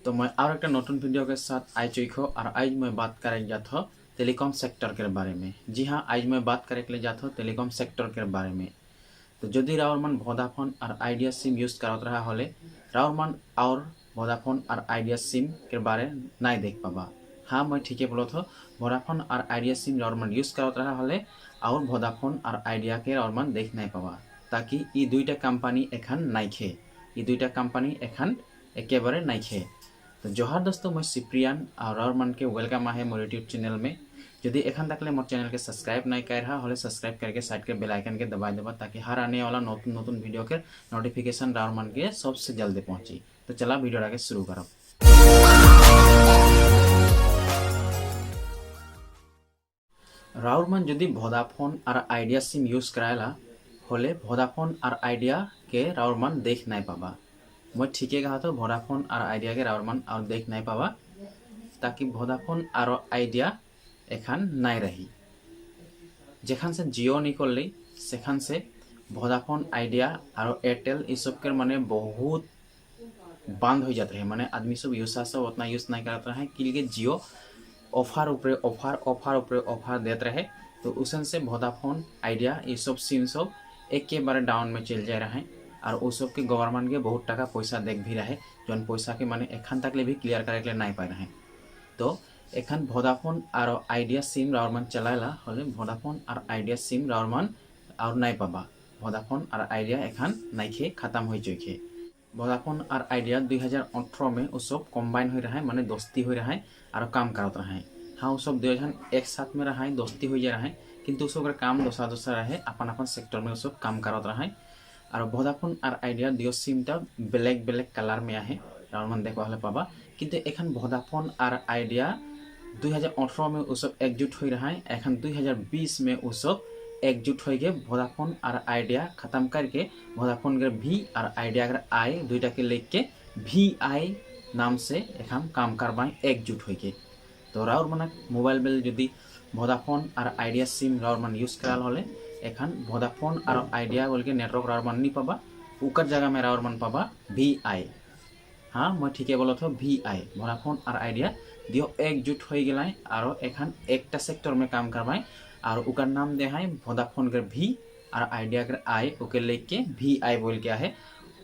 तो मैं और एक नतून वीडियो के साथ आई चुकी और आज मैं बात करें जाता हूँ टेलीकॉम सेक्टर के बारे में। जी हाँ, आज मैं बात करें के लिए जाता हूँ टेलीकॉम सेक्टर के बारे में। तो जदि राउर मन वोडाफोन और आइडिया सिम यूज करत रहा होले राउर मन और वोडाफोन और आइडिया सिम के बारे नहीं देख पाबा। हाँ, मैं ठीक है बोलत हो, वोडाफोन और आइडिया सिम राउर मन यूज करत रहा होले और वोडाफोन और आइडिया के राउर मन देख नहीं पाबा, ताकि ये दुईटा कंपनी एखन नहीं खे, ये दुईटा कंपनी एखन एकेबारे नहीं खे। तो जोहार दोस्तों, मैं सिप्रियान और मन के वेलकम है मोर यूट्यूब चैनल में। यदि एखन तक मोर चैनल के सब्सक्राइब नहीं कर रहा होले सब्सक्राइब करके साइड के बेल आइकन के दबा देबा, ताकि हर आने वाला नतून नतून वीडियो के नोटिफिकेशन राउर मन के सबसे जल्दी पहुंची। तो चला वीडियो आगे शुरू करो। राउर मन यदि वोडाफोन और आइडिया सिम यूज कराला होले वोडाफोन और आइडिया के राउर मन देख नहीं पाबा। मैं ठीक है कहा तो वोडाफोन और आइडिया के राउर मन और देख नहीं पाबा, ताकि वोडाफोन और आइडिया एखान नहीं रही। जेखान से जियो निकल सेखान से वोडाफोन आइडिया और एयरटेल ये सब के माने बहुत बंद हो जाते हैं। माने आदमी सब यूज सब उतना यूज नहीं करता है, क्योंकि जियो ऑफर ऊपर ऑफर ऑफर ऊपर ऑफर देते रहे। तो उसन से वोडाफोन आइडिया ये सब सिम सब एक के बारे डाउन में चल जा रहा है। और उस सब के गवर्नमेंट के बहुत टाका पैसा देख भी रहे, जो पैसा के माने एखन तक ले भी क्लियर करे के नहीं पाए रहे। तो एखन वोडाफोन और आइडिया सिम राउर मन चलाला होले वोडाफोन और आइडिया सिम राउर मन और नहीं पाबा। वोडाफोन और आइडिया एखन नहीं खे, खत्म हो चुके। वोडाफोन और आइडिया 2018 में उस सब कम्बाइन हो रहा है, माने दोस्ती हो रहा है और काम करत रहा है। हाँ, उस सब 2000 एक साथ में रहा है, दोस्ती हो जा रहा है, किंतु उस सब काम दूसरा दूसरा रहे, अपन अपन सेक्टर में उस सब काम करत रहा है। और वोडाफोन और आइडिया दियो सिमटा बेलेग बेलेग कलर में आहे राउर मन देखा हले पाबा। किंतु एखन वोडाफोन और आइडिया 2018 में उस सब एकजुट हो रहा है। एखन 2020 में उस सब एकजुट हो गए वोडाफोन और आइडिया खत्म करके वोडाफोन के भी और आइडिया के आई दुईटा के लेके भी आई नाम से एखन काम करवाए एकजुट हो गए। तो राउर मन मोबाइल बिल यदि वोडाफोन और आइडिया सिम राउर मन यूज कराल होले एखन वोडाफोन और आइडिया बोल के नेटवर्क राउर मन नहीं पाबा, उकर जगह में राउर मन पाबा भी आई। हाँ, मैं ठीक है बोलो तो भी आई वोडाफोन और आइडिया दियो एकजुट हो गए और एखन एकटा सेक्टर में काम करवाए और उकर नाम दे है वोडाफोन के भी और आइडिया के आई उके लेके भी आई बोल के है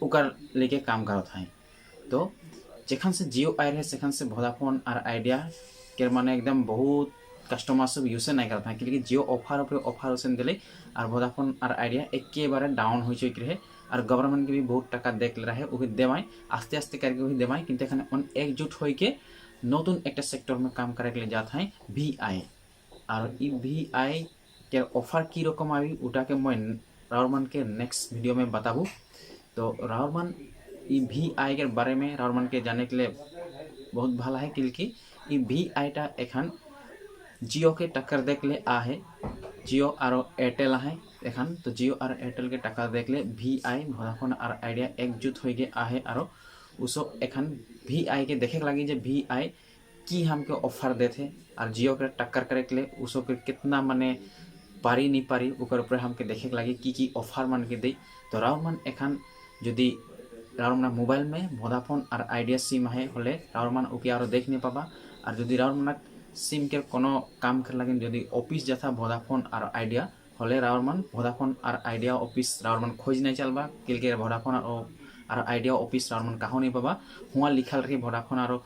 उकर लेके काम करत है। तो जेखन से जियो आई रहे सेखन से वोडाफोन और आइडिया के माने एकदम बहुत कस्टमर सब यूज नहीं करता है, क्योंकि जियो ऑफर ऊपर ऑफर उसन दिले और वोडाफोन और आइडिया एक के बारे डाउन हो चुके रहे। और गवर्नमेंट के भी बहुत टाका देख रहा है, वो देवाए आस्ते आस्ते करके वही देवाए, किंतु एखन एकजुट हो के नतून एक सेक्टर में काम करे के लिए जाता है भी आई। और ई भी आई के ऑफर की रकम आई उटा के मैं राउर मन के नेक्स्ट वीडियो में बताबू। तो राउर मन ई भी आई के बारे में राउर मन के जाने के लिए बहुत भला है, क्योंकि ई भी आईटा एखन जियो के टक्कर देख ले आ है, जियो और एयरटेल है एखन। तो जियो और एयरटेल के टक्कर देख ले भी आई वोडाफोन और आइडिया एकजुट हो गए आहे और उसो एखन भी आई के देखे लगी जे भी आई की हमके ऑफर देते और जियो के टक्कर करे के लिए उसो के कितना माने पारी नहीं पारी ऊपर ऊपर हमके देखे लगी की ऑफर मन के दे। तो राउर मन एखन यदि राउर मन मोबाइल में वोडाफोन और आइडिया सिम है होले राउर मन उके और देख नहीं पाबा। और यदि राउर मन सिम के कोनो काम कर लगे यदि ऑफिस जाता वोडाफोन और आइडिया होले राउर मन वोडाफोन और आइडिया ऑफिस राउर मन खोज नहीं चलबा, क्योंकि वोडाफोन और आइडिया ऑफिस राउर मन कहाँ नहीं पाबा, हुआ लिखल रही वोडाफोन और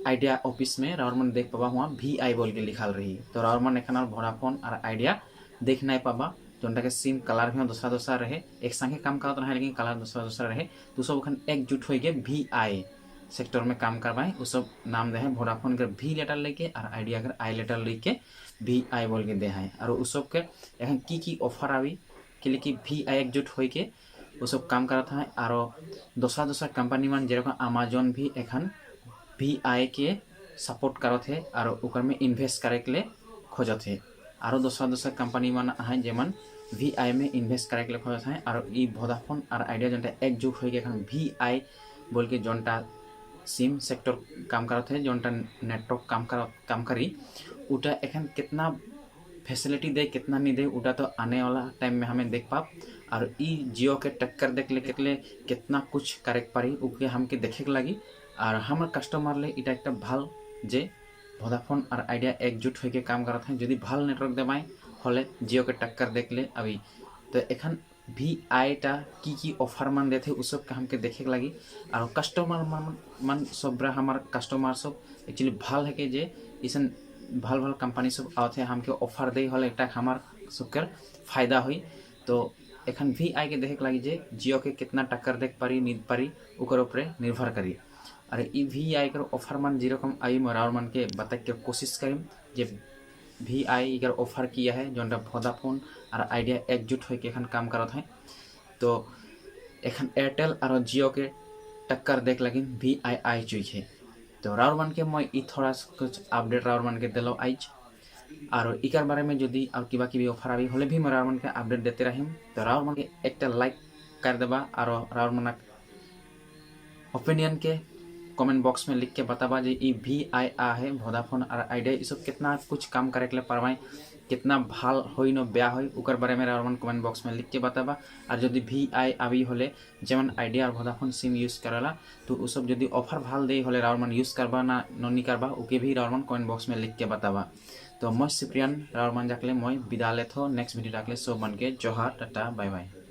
आइडिया ऑफिस में राउर मन देख पाबा हुआ भी आई बोल के लिखल रही। तो राउर मन एखन वोडाफोन और आइडिया देख नहीं पाबा, जोनटा के सिम कलर भी दूसरा दूसरा रहे, एक संगे काम करते रहे लेकिन कलर दूसरा दूसरा रहे। तो सब एखन एकजुट हो गए भी आई सेक्टर में काम करवाए। उस सब नाम दे है वोडाफोन के भी लेटर लेके और आइडिया के आई लेटर लेके भी आई बोल के दे है। और उस सब के एखन की ऑफर आवी कि भी आई एकजुट हो के उस सब काम करता है। और दूसरा दूसरा कंपनी मन जेरकम अमेजन भी एखन भी आई के सपोर्ट करत है और उकर में इन्वेस्ट करे के लिए खोजत है। और दूसरा दूसरा कंपनी मन है जेमन भी आई में इन्वेस्ट करे के लिए खोजत है। और ई वोडाफोन और आइडिया जोनटा एकजुट हो के एखन भी आई बोल के जोनटा सिम सेक्टर काम करते हैं, जोनटा नेटवर्क काम करी उटा एखन कितना फैसिलिटी दे कितना नहीं दे उटा तो आने वाला टाइम में हमें देख पाप। और ई जियो के टक्कर देख ले कितना कुछ करे पारी उके हमके देखे के लगी আর আমার কাস্টমারলে এটা একটা ভাল যে ভোদাফোন আর আইডিয়া একজুট হয়ে কাম করা থাকে যদি ভাল নেটওয়ার্ক দেবাই হলে জিওকে टक्कर देखले अभी तो एखन भी आईटा की ऑफर मान देते उसब के हमके देखे लगी और कस्टमर मान सब हमार कस्टमर सब एक्चुअली भल है कि जे इसन भल भल कंपनी सब आते हमके ऑफर दे हले एक हमार सबके फायदा हुई तो एखन भी आई के देखे लगी जे जियो के कितना टक्कर देख पारी नीद पारी ओकर ऊपर निर्भर करी और ई भी आई कर ऑफर मान जेरकम आई मोर मन के बता के कोशिश करीम जे भी आई इगर ऑफर किया है जो वोडाफोन और आइडिया एकजुट होकर एखन काम करत है तो एखन एयरटेल और जियो के टक्कर देख लगी भी आई चुकी है तो राउर मन के मैं थोड़ा कुछ अपडेट राउर मन के दिलो आइज और इकार बारे में जदि और किबा किबी ऑफर आबी हले भी मैं राउर मन के अपडेट देते रहिम तो राउर मन के एक लाइक कर देबा और राउर मन ओपिनियन के कमेंट बॉक्स में लिख के बताबा जे ई भी आई आ है वोडाफोन और आइडिया ये सब कितना कुछ काम करे के पारवाई कितना भाल होई न ब्या होई उकर बारे में राउर कमेंट बॉक्स में लिख के बताबा और जदि भी आई आबी हले जेमन आइडिया और वोडाफोन सिम यूज करला तो उ सब जदि ऑफर भाल दे हले राउर यूज करबा ना ननी करबा ओके भी राउर कमेंट बॉक्स में लिख के बताबा तो मैं सिप्रियन राउर जाकले मैं विदा लेथो नेक्स्ट वीडियो डाकले सब मन के जोहार टाटा बाय बाय।